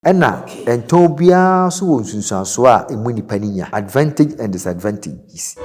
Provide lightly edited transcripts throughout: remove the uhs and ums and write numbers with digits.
Ena Nton bia so won sunsuanso a emu nipa ni nya advantage and disadvantages.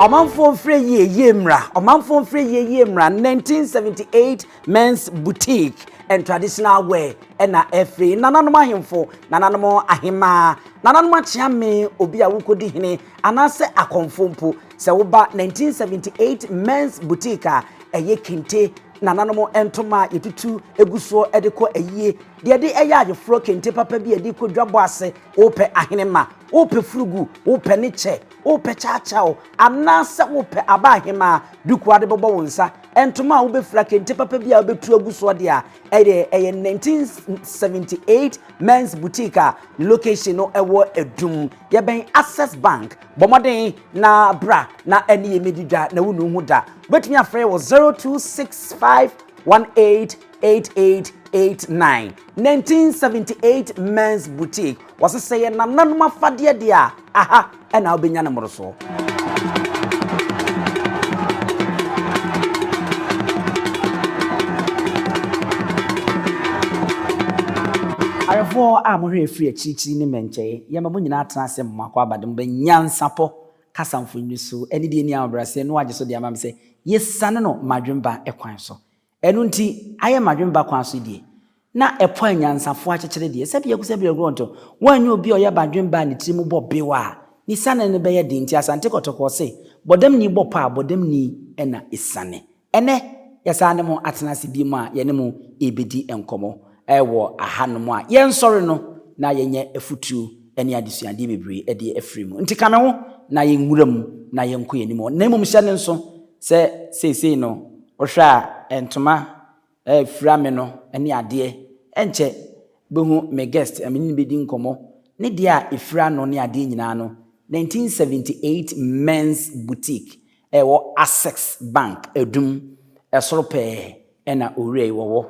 Omanfo free ye mra. Omanfo free ye mra. 1978 men's boutique and traditional wear. Ena free. Nananom ahemfo, nananom ahema, nananom achiame obi a wukodi hene anase akonfompo. Se woba 1978 men's boutique a eye kente nananom entoma yetutu eguso edeko eyie de eya adwofro kente papa bi ediko dwabo ase ope ahenema ope frugu ope neche ope chachao anase ope abahema duku ade bobo wonsa entoma wo be fra kente papa bi a obetu eguso de a eye 1978 men's boutique a location no ewo edum ye ben Access Bank bomoden na bra na eni yemedidwa na wunu hu da betumi afre wo 0265188889 1978 men's boutique was say na nanuma fade de a aha ena obenya na moroso arefo a mohwe free achichi ni menche yema mo nyina atena asem makwa abadem be nyansapo kasamfo nyiso eni de ni abrase no agye so de amam se yesane no madwemba ekwan so enu nti aye madwemba kwan so die na epo nyansafo akekere die se bia kusa bia gronto wanyu obi oya badwemba ne tirimu bo bewa ni sane ne beye de nti asante kotoko se bodem ni bo pa bodem ni ena isane ene yesane mo atena se bi mu a yene mu ebedi enkomo ewo ahanom a yensori no na yenye efutu eni adesuade bebre ede efrimu nti kame ho na yenwuram na yenko yenimo na mum hye ne nso se sesei no ohwa entoma frame no eni ade enche behu me guest amini bedi nkomo ne de a efra no ne ade nyina no 1978 men's boutique ewo Access Bank edum esorope ena ore wo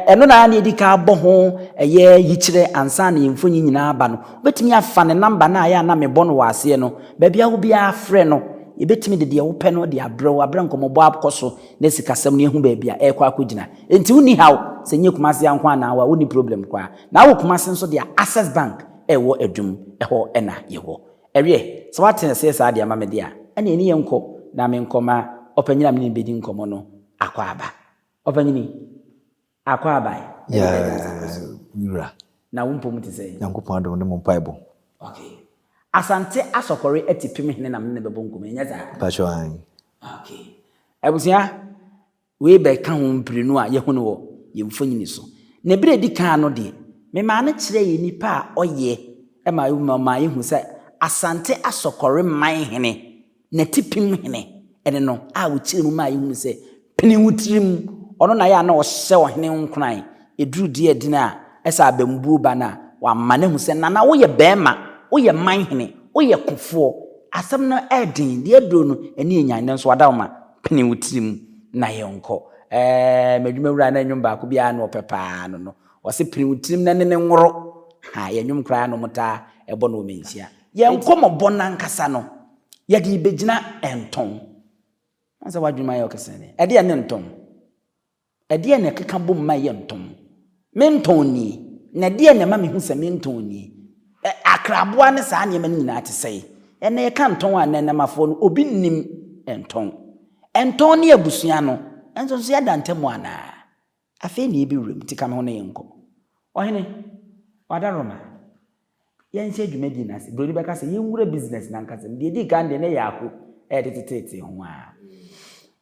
eno na na edika bo ho eye yikyire ansa na yemfonyi nyina aba no betimi afa ne number na ya na me bo no wase no ba bia wo bia afre no yebetimi de wo pe no de abrew nkomobo akoso na sikasam ne hu ba bia ekwa akogina enti woni haw se nye kumase anko ana wa woni problem kwa na wo kumase nso de Access Bank ewo edum eho ena yewo ewie so waten se sa de amame de a ene eni yenko na me nkoma opanyina me bedi nkomo no akwa aba opanyini akwa abai mira na wumpo mutise yankopon adom ne mpaibo okay Asante-Asokore Atipemhene na me bebo nkomo enya za pacho an okay ebusia we be ka ho mprenu a ye hu no wo ye mfonyini so na bire di kan no de me ma na kire ye nipa a oye e ma ye hu se Asante-Asokore manhene na Atipemhene ene no a wo kire mu ma ye hu se pini wutirim ono na ya na o hye o hene nkran eduru die edina esa abambu ba na wa mane hu se nana wo ye bema wo ye manhene wo ye kofo asem no edin de eduro no eni enyan ne so wada ma pene wutirim na ye nko medwuma wura na nwum ba ko bia na opepa no o se pene wutirim na ne nworo ha ye nwum kra no mota ebo no menhia ye nkomo bona nkasa no ye de begina Nton anza wadwuma ye okesene ede ye Nton ade ne keka bom ma ye Nton me Nton ni na de ne ma me hu se me Nton ni akraboa ne saa ne ma nyina ate sei ene ye ka Nton a ne mafo no obi nim Nton ne abusua no enso so ya dantemu ana afi ne bi wurem tika me ho ne yenko ohene wadaroma yense dwumadi na se brodi beka se yenwura business na nkase de di kan de ne yako tetete ho a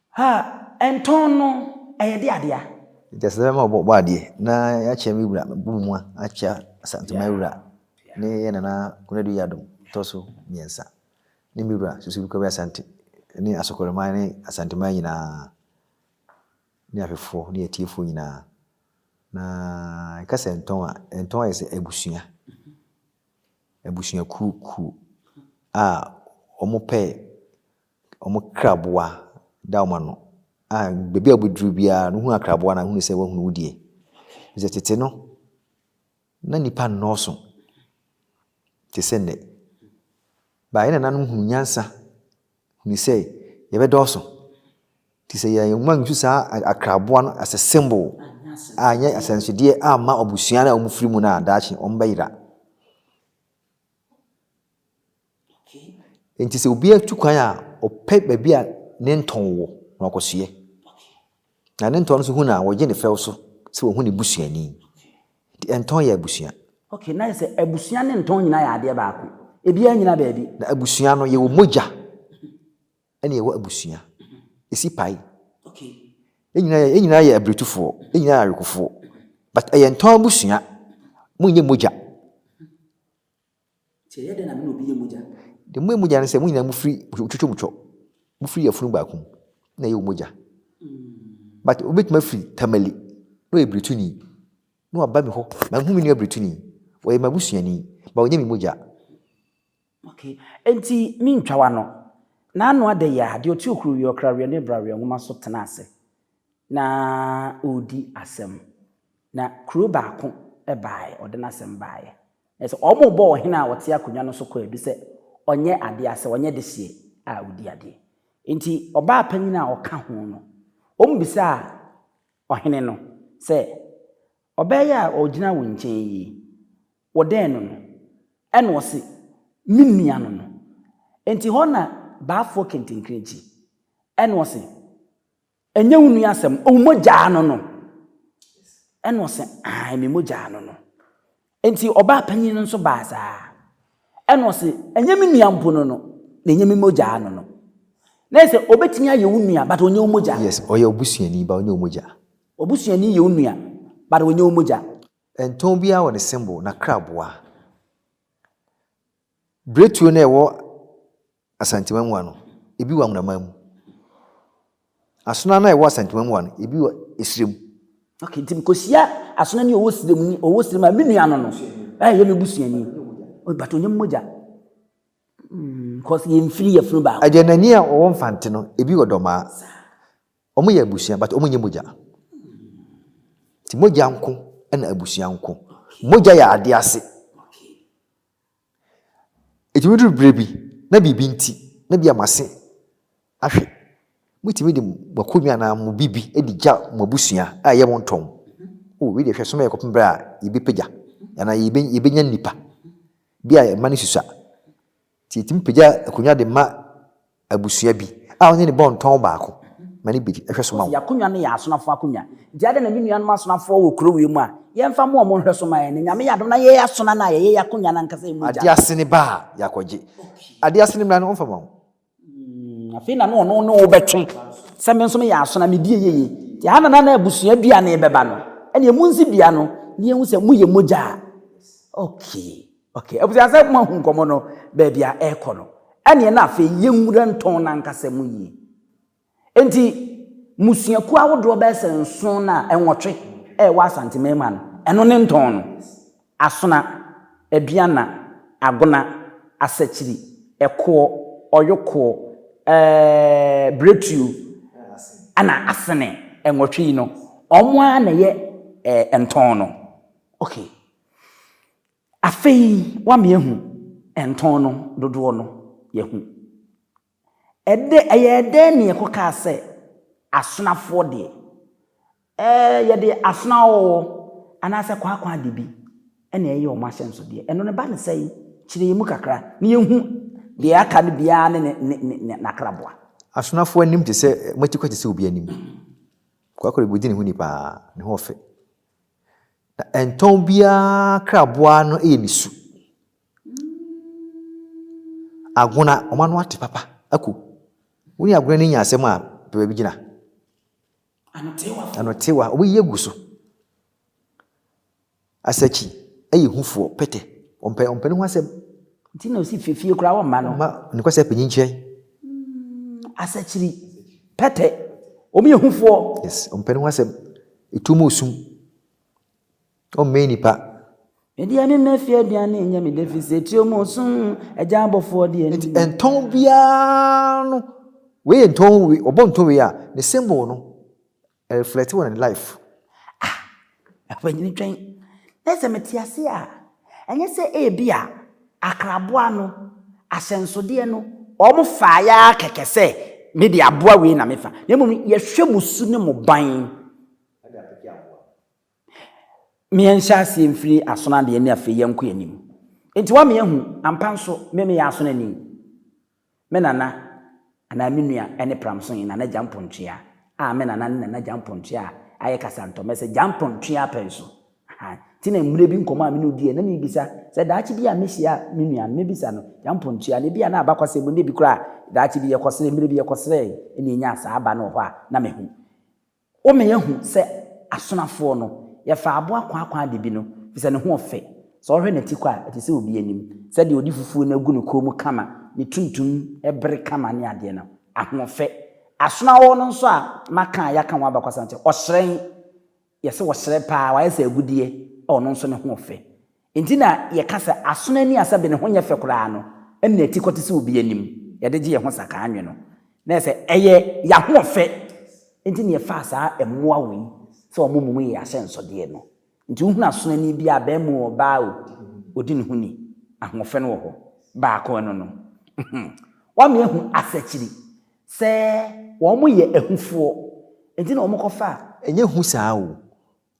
ha Nton no ayede adea jesema bo ade na ya chemi wura bumu acha asante mai wura ne yana na kunadu yadom toso miensa ni miwura susu ko asante ni Asokore mai ni asante mai nyina ni afefo ni etifo nyina na kase Nton ese ebusunya ku a omope omokraboa da omano bebi abudru bia no hu akraboa na hu se wa hu wudie tete no na nipa noso te sende ba ina nanu hu nyansa ni say ye be doso ti say ye man ju sa akraboa no as a symbol anya asansudie ama obusua na omufiri mu na daachi ombayira enti se obi atukwan a ope baabi a ne nton wo na okosue na ne nton so hu na wo je ne few so se wo hu ne busuani di nton ya busua okay na se abusua ne nton nyina ya ade baako ebi anyina baabi na abusua no ye wo moja ene ye wo abusua esi pai okay enyina ya abretufo enyina ya rekufo but aye nton busua munye moja che ye de na me no bi ye moja de moja ne se munyina mufiri twetwomtwo mufiri afunu baako na ye wo moja but obetima free tamali no ebretuni no aba mi ho ma hu mi no ebretuni wo ye mabusuani ba onye mi moja okay enti mi ntwawa no na anu ade ya de oti okuru yo krawe ne brawe nwoma so tena ase na odi asem na kuro baako e bae ode na asem bae eso omo bo hina wote akonwa no so ko ebi se onye ade ase onye de sie a odi ade enti oba panyina oka ho no ombisa ohene no se obeya ogina wo nchen yi woden no eno se minua no enti hona baafo kentenkreji eno se enye wunu asem omoja no eno se ai me moja no enti oba panyin nso baasa eno se enye minua mpo no na enye me moja no na se obetimi aye wunua but onye omoja yes oye obusuani ba onye omoja obusuani ye wunua but onye omoja enton bia wo ne symbol na kraboa bretuo na ewo Asante-Asokore no ebi wa munamamu asona na ewo Asante-Asokore no ebi wa esrem okay tim kosia asona ni owo srem a minua no ye me busuani but onye omoja cause ye mfiri ye funu ba ajenani a owo mfante no ebi wo doma omo ye abusua but omo nye moja ti moja nko na abusua nko moja ya ade ase etiwudu brebi na bibi nti na bia mase ahwe mutimi de makomia na mo bibi edija mo abusua a ye wonton o we de hwe so me kopembra yibe pagya yana yibe nya nipa bia mani susa ti etimi pagya akonya de ma abusua bi a onye ne bonton baako mani bi hwe so ma ya konya ne ya asonafo akonya dia de na minua no asonafo wo kuro wi mu a ye mfa mo mo hwe so ma ye ne nyame yadom na ye asona na ye yakonya na nkasa emu ade asene ba yakoje ade asene mra no mfama afi na no obetwe se me nso me ya asona me die yeye ti hana na abusua bia na ebeba no ene emu nsi bia no ne ehu se mu ye moja okay abusua se mo hu nkomo no ba bia ekono ene na afi ye nwura nton na nkasa mu yi enti musuaku awodo ba se nso na enwotwe wa Asante-Asokore no eno ne nton no asona aduana agona asachiri eko oyoko bretu ana asene enwotwe no omo na ye enton no okay afei wa me ehu enton no dodo no ye hu ede ne ekoka se asonafo de ye de asona wo ana se kwa de bi ene ye o ma hyenso de eno ne ba ne sei kire mu kakra ne ye hu de aka ne bia ne na kraboa asonafo anim te se matikwa se obi anim kwa bodi ne hu ni pa ne ho fe na enton bia kraboa no e nisu aguna omanu ate papa aku woni aguna ne nya asem a pe bi gina anotewa obi ye guso asachi ayi hufo pete ompe ne ho asem nti na osi fefie kura wo ma no ma ne kwase panyin chie asachiri pete obi ye hufo yes ompe ne ho asem etumo osum o me nipa Ediane na fie aduane nya me deficit o mo sun eja abofo de ani enton bia no we enton we obonton we a the symbol no reflect on life afanyi twen na se metiase a enye se e bia akraboa no asensode no omo fa ya kekese me de aboa we na me fa na mo ye hwe musu ne mo ban me enhya se mfiri asona de ne afi yenko yanim enti wa me hu ampa nso me ya asona ni me nana ana me nua ene pramso yin na jampontwea a me nana na jampontwea aye kasanto me se jampontwea penso ha ti na mure bi nkomo a me no die na me bisa se daachi bi a me hia me nua me bisa no jampontwea ne bi a na abakwase bo ne bi kura daachi bi ye kosere mure bi ye kosere ene nya sa aba no ho a na me hu o me hu se asonafo no ye fa abo akwa de bi no bisa ne ho ofe so hwe na ti kwa ati se obi anim se de odi fufu na gu no komu kama ni tuntum ebre kama ne ade na ahofe asona wo no nso a maka ya kan wa bakwasa nte osren yese wo sre pa wa yese agudie ono nso ne ho ofe enti na ye kasa asona ni asabe ne ho nye fe kura no enna ti kote se obi anim ye de je ye ho saka anwe no na se eye ya ho ofe enti ne ye fa sa emmoa wi so omumu ye asenso de no nti hu na asona ni bia ba mu oba odi ne hu ni ahofe no wo ho ba ko no no wa me hu asachiri se wo mo ye ehufo enti na wo mo kofa enye hu saa o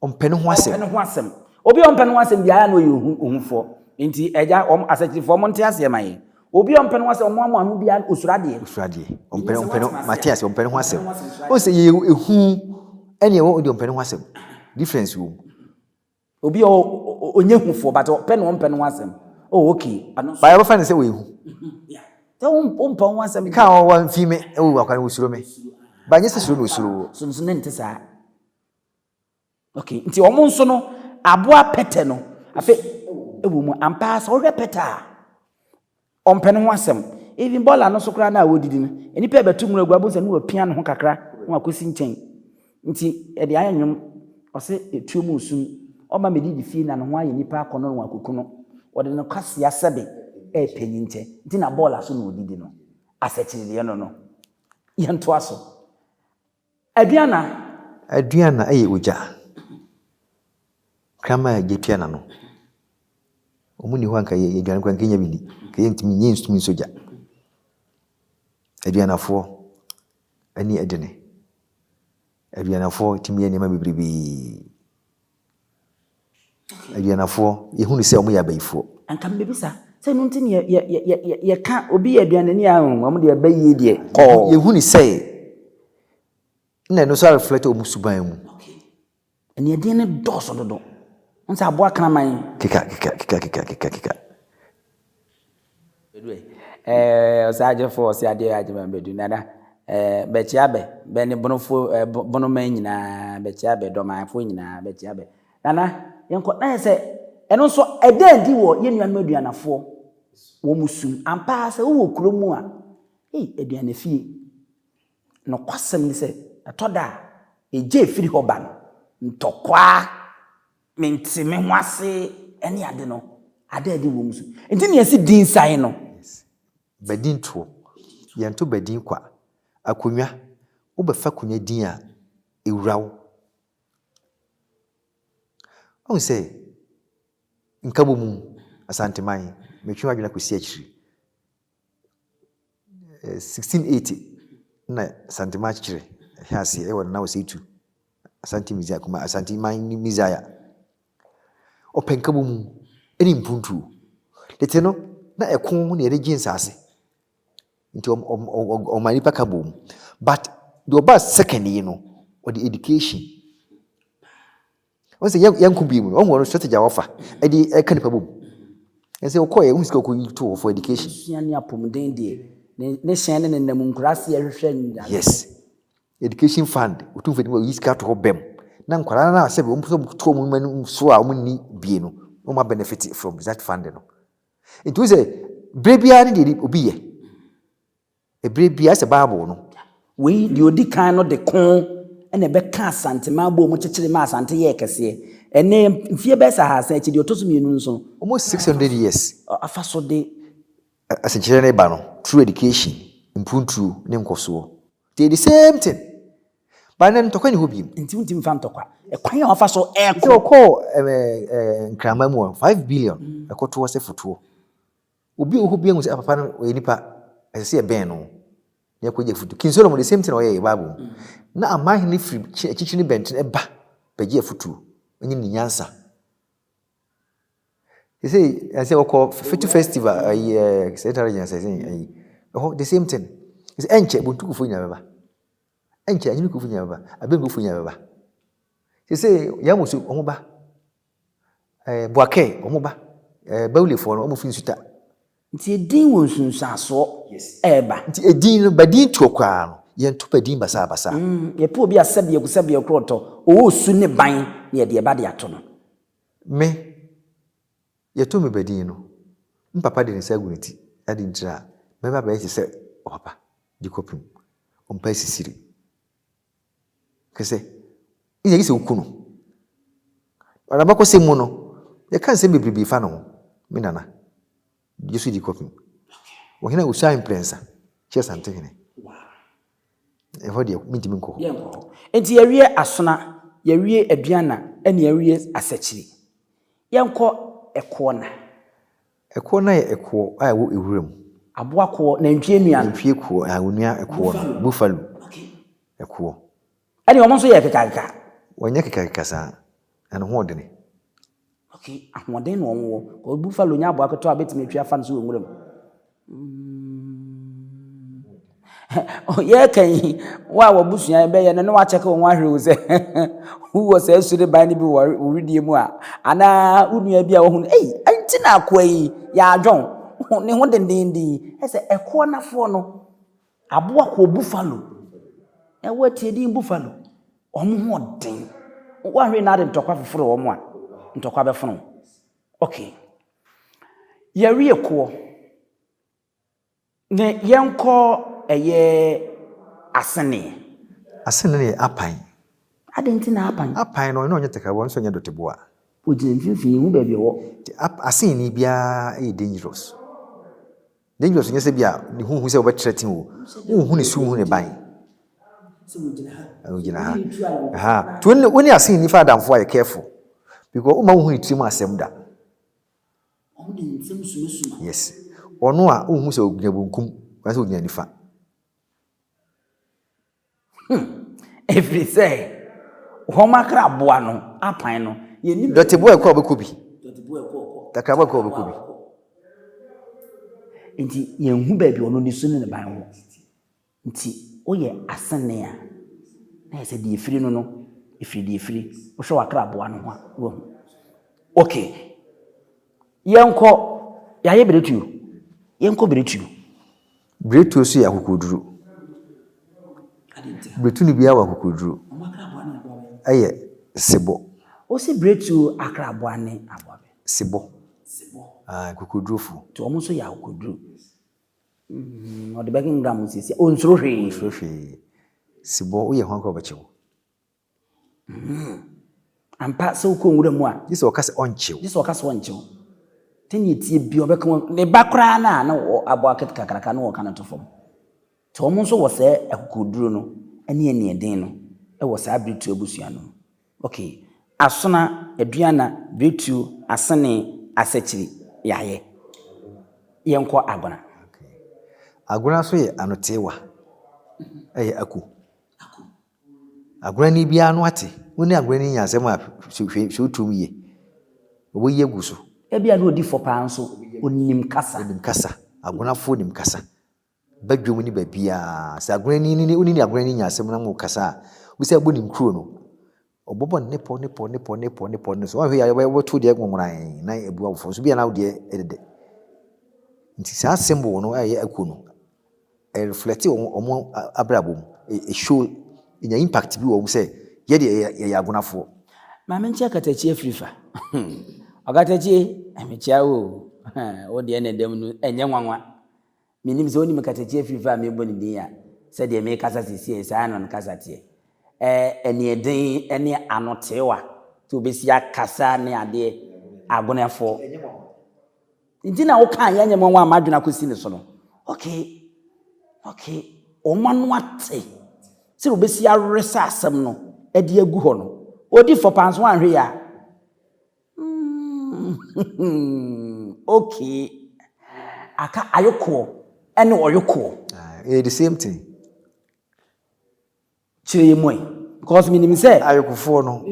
ompene ho asem obi ompene ho asem bia ya no ye ohufo enti eja wo asachiri fo mo nte ase maye obi ompene ho asem mo anu bia osurade ompene Matias ompene ho asem o se ye ehu ene wo odi ompene ho asem difference wo obi onye hufo but ompene ho asem oh okay ba ya fa ne se wo ehu te umpa ho asem ka o wan fi me e wo akwa usuro me ba nye se suro no usuro so ne nte saa okay nti omo nso no aboa pete no afi ewu mu ampa so hwe pete a ompene ho asem even bola no so kra na awodidi no enipa betum no aguabo se no apia no ho kakra no akosi nchen nti e de ayanwum ose etuo mu usum oma medidi fie na no ho aye nipa akono no akoku no wode no kwase asebe e penyinte nti na bola so no odidi no asechiride no yento aso aduana eye oja kama getuana no omuni ho anka ye aduana kwa nkenya bidi ke yentimi nyi instrument soja aduanafo ani edene aduanafo timi ani ma bebrebe aduanafo yehunu se omo ya bayifo anka mbebisa se no ntini ye ka obi aduane ni ahun omo de bayi de ko yehunu se na no so reflect omo suban mu okay eni ade ne doso dodo nsa abo akana man kika bedwe osaje fo se ade ajima bedu nada bechiabe be ne bonofo bonoman nyina bechiabe do manfo nyina bechiabe nana yenko na se eno so edandi wo yenuan maduanafo wo musum ampa se wo kuromu a aduane fie no kwasem ni se atoda eje firi hoba no ntokwa mentime hwase ene ade no ade wo musum enti ne yesi din sai no badin to yanto badin kwa akonwa wo befa konwa din a ewurawo on say nkabo mu asante man metwa adwena kosi akiri 1680 na asante man akiri hase e wona wo sei tu asante mizia kuma asante man ni mizia openkabo mu eni mpuntu lete no na ekon mu na eregi nsase nti o mani pa kabo mu but the oba second yi no or the education once yanku bi mu onwo no strategy awofa e di e kan pa bom ense okoye unska okoyito for education suani apomden de ne hyen ne nam nkurase ehwehwe nda yes education fund otumfedi mo yiska to bem na nkwara na asebe omso to mu manu so a omni bie no o ma benefit from that fund no it was a brebia ne de obi ye e brebia se bible no we di odi kan no de kon ene be ka asante ma bo mu kekere ma asante ye kese ene mfie be sa ha sa echi di otoso mienu nso almost 600 years afaso de asekere ne ba no through education impuntu ne nkoso the same thing but then tokwa ni hobi nti mfa ntokwa ekwan ya afaso eko nkrama mu 5 billion ekoto wose foto obi o hobia ngu se papa no o nipa ese e ben no ne ko je futu King Solomon the same thing o ye Bible na amahin ni free chichi ni bent e ba beje futu onyi ni nyansa I say we call Fitu Festival Secretary General say the same thing is enche buntu kufu nya baba enche anyi kufu nya baba abengu kufu nya baba say yamusu omo ba boake omo ba bawle fo no omo fin suta nti edin won sunsaso eba nti edin no badin to kwa no ye nto badin basa ye po bi asabie kusabie kroto o su ne ban ne de eba de ato no me ye to me badin no mpapa de nsa guniti ade ntira me baba ye se o papa di kopim o mpa sisiri kese iya gise ukuno ara bako se mu no ye kan se bebribi fa no me nana Yesu di kopim wo hina usa imprensa che Asante-Hene hodi mitimi nko enti yawie asona yawie aduana ene yawie asachiri yenko ekona ye eko a wo ewuram aboa ko na ntwie nua ntwie ko a onua eko no buffalo eko ene omo so ye kekaka wonya kekaka sa ana ho odene okay ahoden no wo ko buffalo nya aboa keto abetimi twa fa no so nwuram ye kan wa busua be ye no wa cheke won ahwe wo se who was asure ban bi wo redie mu a ana unua bi a wo hu anti na akwa yi ya adwon ne ho dendindi ese eko na fo no aboa ko buffalo e watie din buffalo omo ho den wa hwe na de ntokwa foforo omo a ntokwa be fono okay ya wie ko ne yenko eye asene ne apan adenti na apan no onye teka won so nya doteboa ojin fifi hu ba bi wo asene ni bia e dangerous nye se bia ni hu se obetreten wo hu ni su hu ni ban ojina ha to woni asene ni fa damfo ay careful because o ma hu ni trimu asem da yes ono a o hu se ogina bunkum kwa se ogina nifa every say homa kra boa no apan no ye ni doteboa ko obekobi takaba ko obekobi nti ye hu ba bi ono ni su ne ban wo nti oye asene a na se di efiri no efiri wo hwe wakra boa no ho wo okay yenko ya ye beretu yenko beretu so ya kokoduru beretu ni bia wa kokoduru aye sebo o si beretu akra boa ne aboabe sebo kokoduru fu to omo so ya kokoduru o de baking gram sisi o nsoro hwe sebo o ye hwan ko bachewo ampa so ko nwura mu a this okase onchew tenye tie bi obeka ne bakra na aboa ketkakraka na wo kana to fom to omo so wo se akokoduru no ene den no e wo sa beretu abusua no okay asona aduana beretu asene asachiri yaye yenko agona agona so ye anotewa eye agona ni bia no ate woni agona ni nyasem a hwe ye obo ye guso e bia no odi fopa nso onim kasa agona fo nim kasa badwom ni ba bia sa agona ni oni agona ni nyasem na mo kasa wo se abonim kro no obobo nepo no so hwe ya we to de gwonran na ebu afo so bia na wo de edede nti sa symbol no aye akuno e reflect omo abrabom e show nya impact bi wo say ye de ya agonafo ma me ntia katachi afrifa agatachi amechia o de ene dem no enye nwanwa minim se oni me katachi afrifa me boni din ya se de me kasa sisi sa anon kasa tie ene eden ene anotewa to besia kasa ne ade agonafo ntina wo kan ya nyemo nwa amadwena kosi ne so no okay omanu ate se obesi aresa asem no ede agu ho no odi for panso anhwe ya okay aka ayoko ene oyoko the same thing. Chire moy because minim say Ayokofo no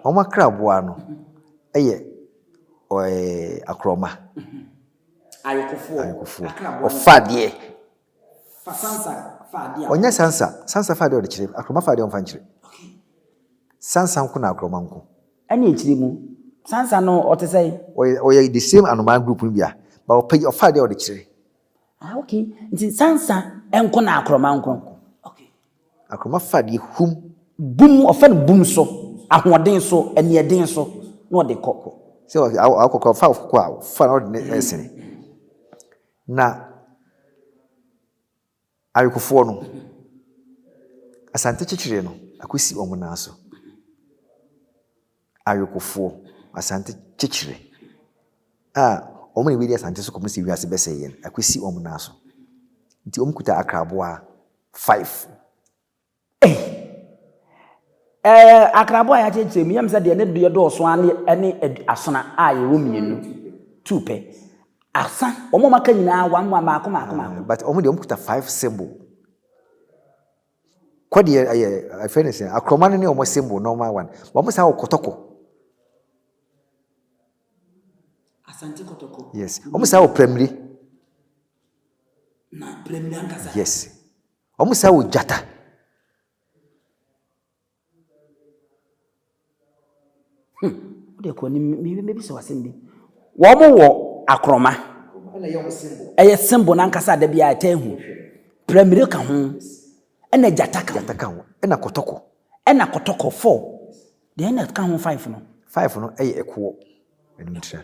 omakra boa no eye akroma ayokofo ofadie sansa fadie onya sansa fadie de chire akroma fadie onfa chire sansa nko na akroma nko ene echire mu sansa no otesai oye the same anoman group no bia ba opagi ofadie de chire okay nti sansa enko na akroma nko okay akroma fadie hum bum ofan bum so ahoden so enieden so no de kokko so akokko fa kokko fa no de esene na ayokofo no asante chichire no akosi omuna so ayokofo asante chichire omuni wi di asante so komisi wi ase bese yen akosi omuna so nti omkuta akraboa 5 akrabo ya cheche mi yam se de ne de do so ane asona aye wo mienu 2 pe asa omo maka nyina wanwa maako but omo de omkuta 5 symbol kwadi I finish akroma ne omo symbol normal one omo sa okotoko asante kotoko yes omo sa opramri na premia nkasa yes omo sa ojata de ko ni me bi so wasembi wo mo wo akroma na ye symbol eye symbol na nkasa da bia atahu premiere ka ho ena jataka ho ena kotoko 4 de ena ka ho 5 no 5 no eye eko enimtra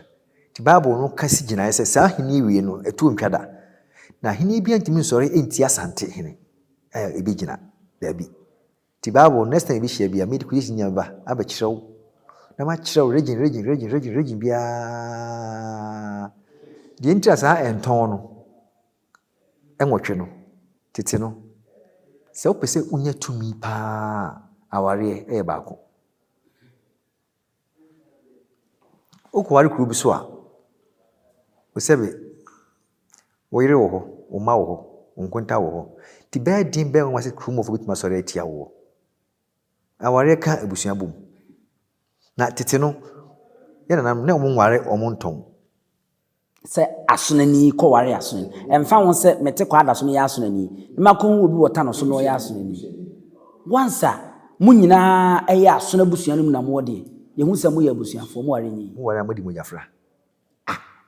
ti bible no kasi gina ese sa hini wie no etu ntwada na hini bia ntimi nsore enti asante hene ebi gina da bi ti bible next time bi hia bia medi kudi nya ba abakirawo na ma kirawo region bia di interest Nton no enwotwe no tete no se opese unya tumi pa aware baako okwari kuru bi so a osebe oyire wo ho oma wo ho onkonta wo ho ti be din be won se kuru mo fo bituma sore atia wo aware ka ebusua bom na tete no yana na omo nware omo Nton se asonani ko ware asonani emfa won se mete kwa da so no ya asonani makon obi wota no so no ya asonani wansa munyina eya asona busua no mu na mo de ye hu se mo ya busua fo mo ware ni mo ware amadi mo jafra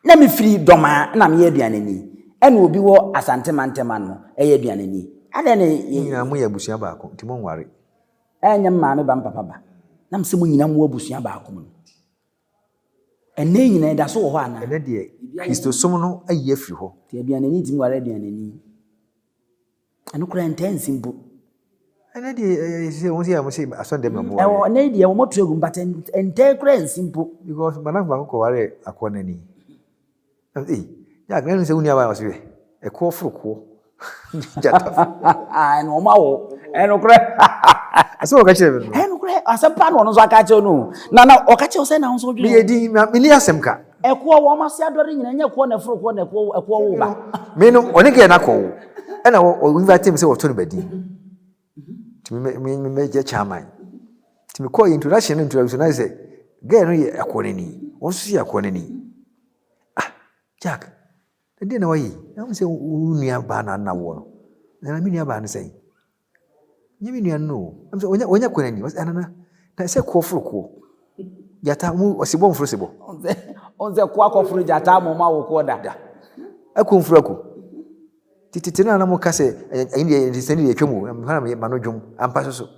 na me firi doma na me aduane ni ena obi wo asante mantema no eya aduane ni ade ne nyina mo ya busua baako nti mo nware enya maame ba mpapa ba na me se munyina mo busua baako no ene nyina da so wo ho ana ene de Kristosom no ayi afiri ho ti aduane ni tim ware aduane ni anu kura intense mbu ene de se won se amose asonde me mo ware ene de wo moto egum but ente kura nsimpo because manaf ba ko ware akona ni ya gnan se unia ba ose e ko furoko jata no ma wo eno kura aso o ka chire no eno kura asempa no no so aka che no na o ka che o se na so dwe me di me ni asemka ekuo wo ma se adore nyina nya ekuo na furoko na ekuo wo ba me no oni ke na ko ena o invite me se wo to no badi ti me je chairman ti me call introduction na say girl no ye akone ni won so ye akone ni Jack ndi na wayi na se unua ba na wo na mi nua ba na say nyemi nua no am se onya akone ni anana na se ko furoko yata mu osibo mfuro sebo onze kwa akofuru jata mo ma wo ko da akomfuru ako tititi na mo kase ayi se ni etwemu na ma no dwom ampa so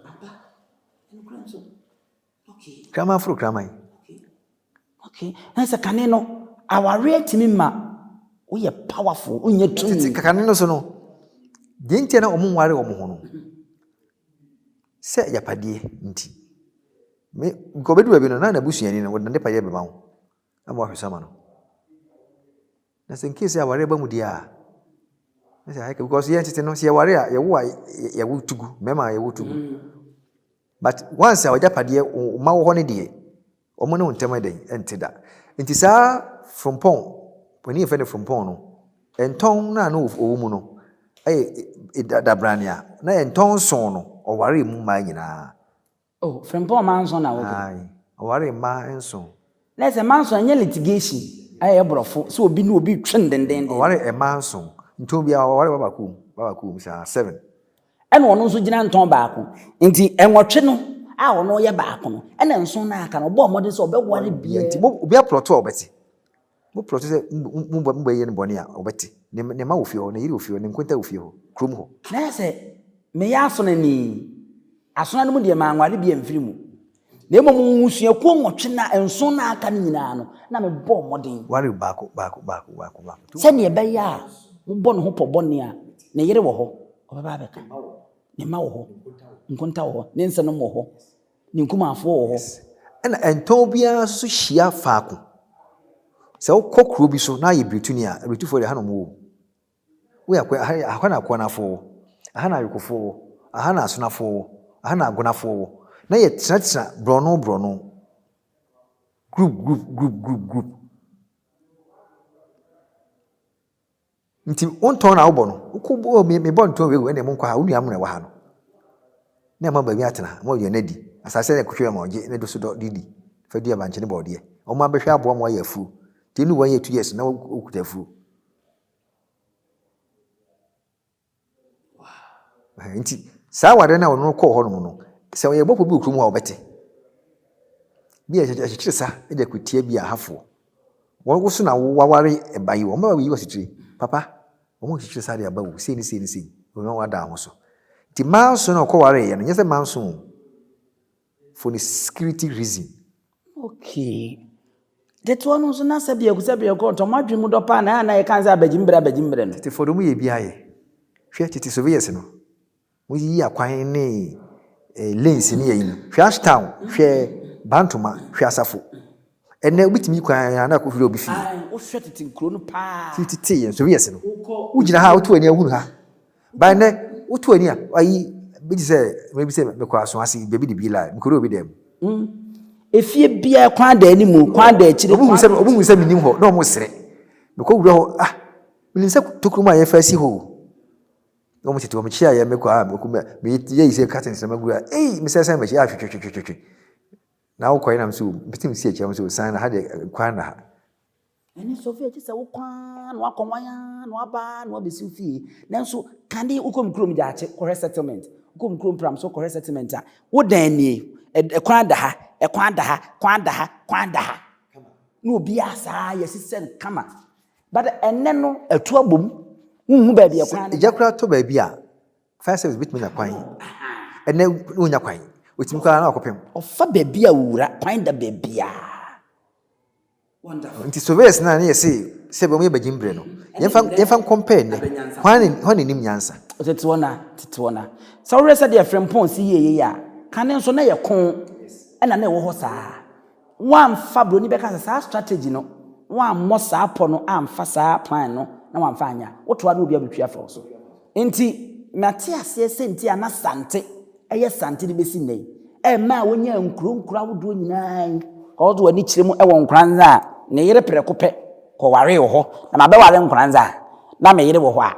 okay kama furu kama okay na se kane no our rate mi ma wo ye powerful onye tumi titi kane no so no de ntia na omo nware omo ho no se yapade nti me ko bedu bi no na busuani no wonde pa ye be ma ho amo ahwesama no na se nkese aware ba mu dia na se ai because ye titi no se aware a ye wo tugu mema ye wo tugu but once a yapade ma wo ho ne de omo ne wontema den entida nti sa from pon When you find from Pono, and Nton na no Omuno, da Brania, na Nton sono, or worry Mumina. Oh, from poor man's on our Aye, or worry ma and so. Let's a man's on your litigation. I have brought so be no big trend and then. Or worry a man son, to be our Babakum, 7. And one also didn't turn back. Indeed, and what channel? I don't know your back on, and then soon I can bomb what is over what it be. Be a plateau, Betty. Mo plot say mbɛ yɛ no bɔne a ɔbɛte ne ma wo fie hɔ ne yiri wo fie hɔ ne nkonta wo fie hɔ krom hɔ na sɛ me ya so na ni asona no mu de ma anware bi amfiri mu na emom musua ko nwɔtwe na enso na aka no nyinaa no na me bɔ mmɔden ware baako sɛ ne ɛbɛyɛ a mo bɔ no ho pɔ bɔne a ne yere wɔ hɔ ɔbɛba bɛka ne ma wɔ hɔ nkonta wɔ hɔ ne nsenom wɔ hɔ ne nkumafo wɔ hɔ ɛna ɛntɔn biara so hyia faako sɛ wokɔ kuro bi so na ayɛ brituni a britufo de ha no mo wo yakɔ ha na akɔnafo ha na ayokofo ha na asonafo ha na agonafo na yɛ tena brɔno group nti ontɔn na wobɔ no wokɔ me bɔ ntɔn we ɛna mo nkɔ ha wo nua mo na wɔ ha no na ma ba bi atena mo yɛ nadi asase na kɔhwɛ ma ɔgye na do so do didi fa dua banche ne bɔde ɔmo abɛhwɛ aboa mo ayɛ afu ti nu 1 year 2 years na okuta afu nti saa wade na ɔno kɔ hɔ no no sɛ ɔyɛ bɔpɔ bi okrum a ɔbɛte bi a kyekye sa e de kutia bi a hafo wɔn wo so na waware ɛbayi wɔn ba wi wasitire papa wɔn kyekye sa de aba wo sei ni wɔn wada ho so ti manso na ɔkɔ ware yɛ no nyɛ sɛ manso for the security reason okay that one also na sabi ko to madwe mu do pa na na ye kan say abagimbre no te for do mu ye bia ye hwe tete surveyors no mu yi akwan ne lanes ne ye no hwe ashtown hwe bantoma hwe asafo ene obitimi kwan na ko hwe obi fi wo hwe tete nkro no pa tete ye surveyors no wo gina ha wo to ani ahunu ha ba ne wo to ani a ayi bi say maybe say me kwa so ase bebi de bi la nkro obi dem efie bia kwan da ani mu kwan da akire obu mu se minim ho na o mo sere me ko wura ho minim se tokuru ma ye fa si ho o mo tete o mo chia ye me kwa me ko me ye ise curtains na magura me se me chia hwetwetwetwe na wo koyi na mso bitim si akia mso san na ha de kwan na ha eni sofia ti se wo kwan no akonwan no aba no abesi fie nanso kande ukom krom ja ache correct settlement ukom krom pram so correct settlement a wo dan ni kwan da ha kwan da ha no obi asa yesisen kama but enne no atu abom hu ba bia kwan ejakura to ba bia fire service bit me na kwan enne unya kwan otim kwa na akopem ofa ba bia wura kwan da ba bia wonderful nti surveys na na yesi se be mo yebagimbre no yemfa compare ne kwan nim nyansa tete wona so we said the friend pon si ye ya kan nso na ye kon ena na wo ho saa wan fa bro ni beka saa strategy no wan mo saa po no amfa saa plan no na wan fa anya woto ade obi abetwa fa so enti mate ase senti ana sante eye sante ni besi nei ma wonya nkuro awodo nyinaa ko do ani kire mu ewo nkranza ne yere prekope ko ware wo ho na mabe ware nkranza na me yere wo ho a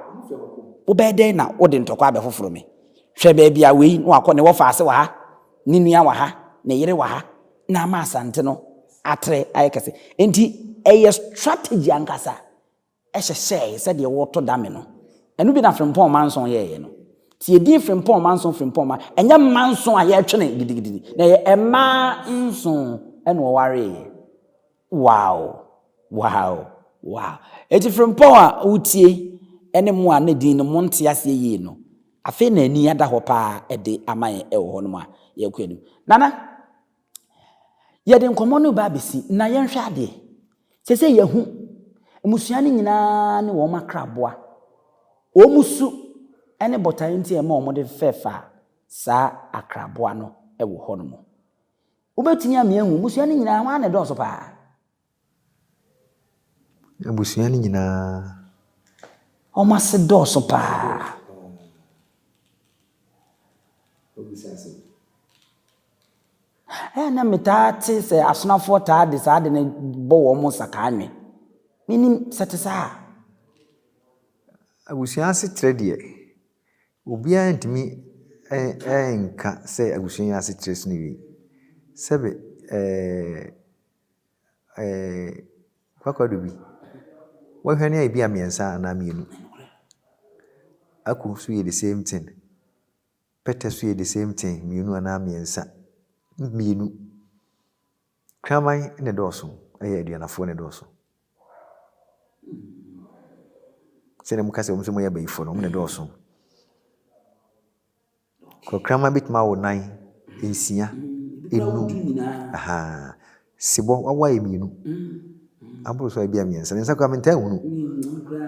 wo be den na wo de ntokwa be foforo me hwe ba bia wei no akọ ne wo fa ase wa ha ni nua wa ha ne yere wa ha na ma asante no atre ayekase enti eye strategy ankasa ehye se de wo to dame no enu bi na frempon manson ye no ti edi frempon manson ma enya manson a ye twene gidigidi na ye ema nson eno wo ware wow eti frempon a utie ene mu a ne din no monte ase ye no afi na ani ada ho pa ede aman ewo ho no ma ye kwenu nana ye de nkomo no ba besi na ye nhwe ade sese ye hu emusuani nyina ne wo makraboa o musu ene botan nti e ma o mo de fefa sa akraboa no ewo ho no mo obetumi ame hu musuani nyina wa na do so pa emusuani nyina o ma se do so pa na metati se asonafo taade saade ne bo wo mo sakanwe Meaning satisa. Abusua ase tre de obi antimi enka say abusua ase tre so ni sebe kwakwado bi wahwane ai bia miensa na mienu aku so ye the same thing pete so ye the same thing mienu na miensa mienu kraman ne doso aduanafo ne doso sene mukase omso moya bayifo no ne doso ko kraman bitma wo nan ensia enu aha sibo wawa mienu aburo so bia miensa nsa kwa menta hunu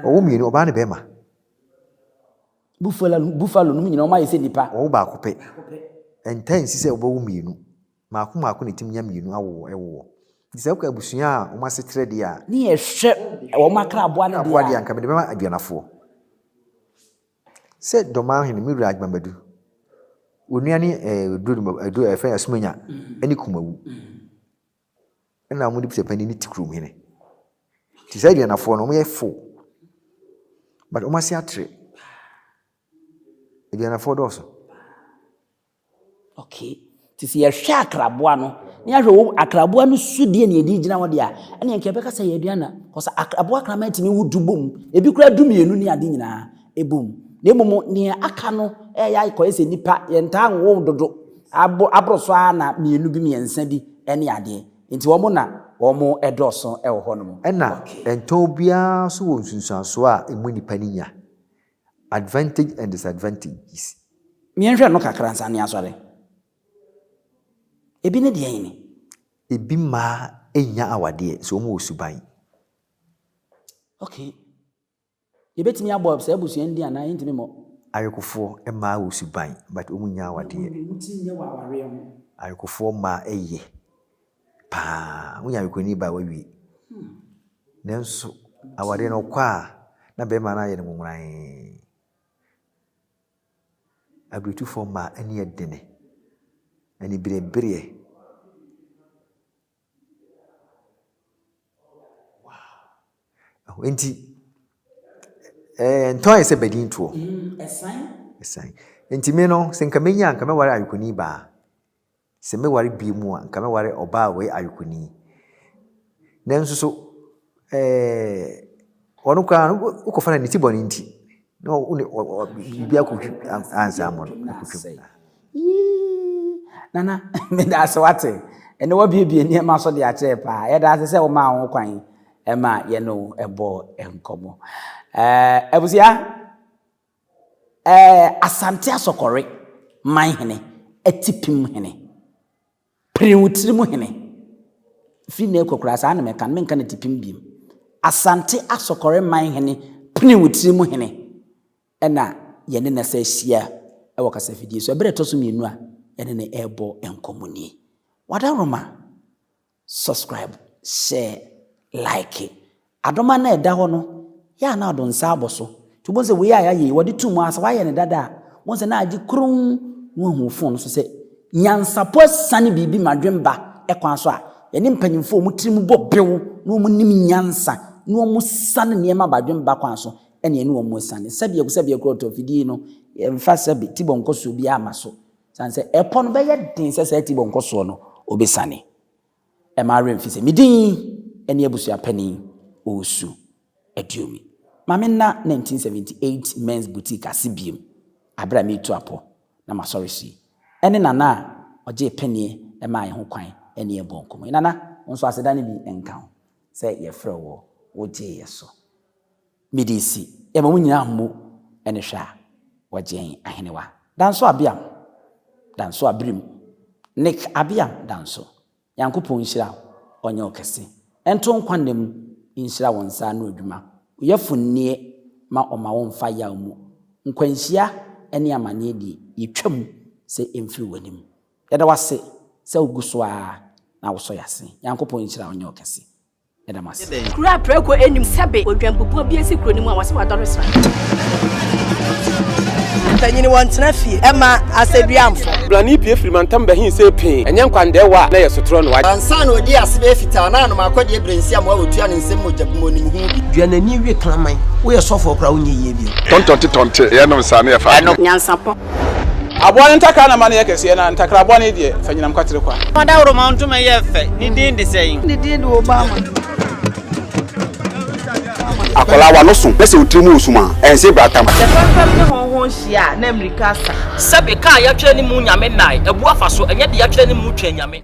owo mienu oba ne bema buffalo no nyina o ma yese nipa owo ba kope enta nsise obo mienu maako ne tim nya mienu awo ewo dise kwa abusua a o ma setre dia ni ehwe o makra aboa ne dia nka me de bema aduanafo se doma hene mi raj mambadu onuane do efa asumanya ani kumawu na mo de pepani ni tikrum hene ti say aduanafo no mo ye fo but o ma se atre aduanafo doso okay ti se ye hwe akraboa no ni ahwe akraboa no sudie ne edi gina wo de a ene nke be ka say aduana kosa akraboa krama timi wudu bom ebi kura dumienu ni ade nyina ebom ne momo ne aka no ya ikoyese nipa ye nta nwo dodo abroso na mienu bi miensa bi ene ade nti wo mo na wo mo edoso e wo hono ena ento bia so wo nsunsuanso a emu nipa ninya advantage and disadvantages mienhwe no kakra nsa ne asore ebi ne de yin ebi ma enya awade so mo osuban okay ebetimi abo se abusu ndi ana ntimi mo ayokofo ma osuban but omunya awade ntinye wa aware mo ayokofo ma eye pa munya yekoni ba wawie nenso awade no kwa na be ma na ye ne nwuran abritu for ma ani edene ani birebire wow enti Nton ese bedin tuo esan enti me no se nka menya nka me ware ayukoni ba se me ware bi mu a nka me ware oba we ayukoni nenso so onu kwa ukofana ni tiboni nti no bia ko ansa mo nana me da so wate ene wa bie ni ma so de a che pa ye da se wo ma ho kwan e ma ye no ebo enkomo ebusia Asante-Asokore man hene Atipemhene priwutirimu hene fi ne kokura sa na meka menka na tipim biem Asante-Asokore man hene priwutirimu hene ena ye ne na sa hia e wo kasa fidie so ebere to so mienu a ye ne ebo enkomuni wadaroma subscribe share like adoma na eda ho no ya na do nsa aboso to bonse we ya ye wodi tumu asa wa ye ne dada bonse na agi krum no hu phone so se nyansapo sane bibi madwemba ekwan so a ye ne mpanyimfo mu tirim bobew no mu nim nyansa no mu sane ne ma badwemba kwan so ene ne mu sane sabia ko to fidi no mfa sabi tibonkoso bi amaso sanse epon be ye din se tibonkoso no obesane e ma remfi se midin ene abusua pani osu adiomi Mamina 1978 men's boutique asibiem abra me to apo na masori si ene nana oje penie e ma ye ho kwan ene e bonkomo nana onso aseda ne bi enka se ye frɛ wo oje ye so midisi e ma munyina hmo ene hwa waje ahenewa danso abiam danso abrim Nick abiam danso yankopon hira onye okese ento nkwanem inhira wonsa na odwuma yefunnie ma oma wo mfa ya mu nkwanhia ene amane di yetwam se emfi wanim yeda wase se oguso a na wo so yase yankopon nchira onye okese yeda mase kura preko enim sebe odwampupu bi esi kronimu a wase wadore sra panyini won tena fie ema aseduamfo blani pie frimantam behin se pin enye nkwande wa na yesotro no wa ansa na odi asebe fita na no makode ebrensi am wa wotua ne nsem mojabumoni mu hu bi duanani wie klaman wo ye sofo kra wo nye bi tontonte ye no nsane ye fa Nyansapo aboa ntaka na mane yakese na ntakra aboa ne die fanyinam kwatere kwa mada woro ma ntuma ye fe ni din de sey ni din de Obama akola wa no so pese otrimu osuma ense bratam the first ne honhon hia na America sa sebe ka ya twa ni mu nyame nai ebu afa so enye de ya twa ni mu twa nyame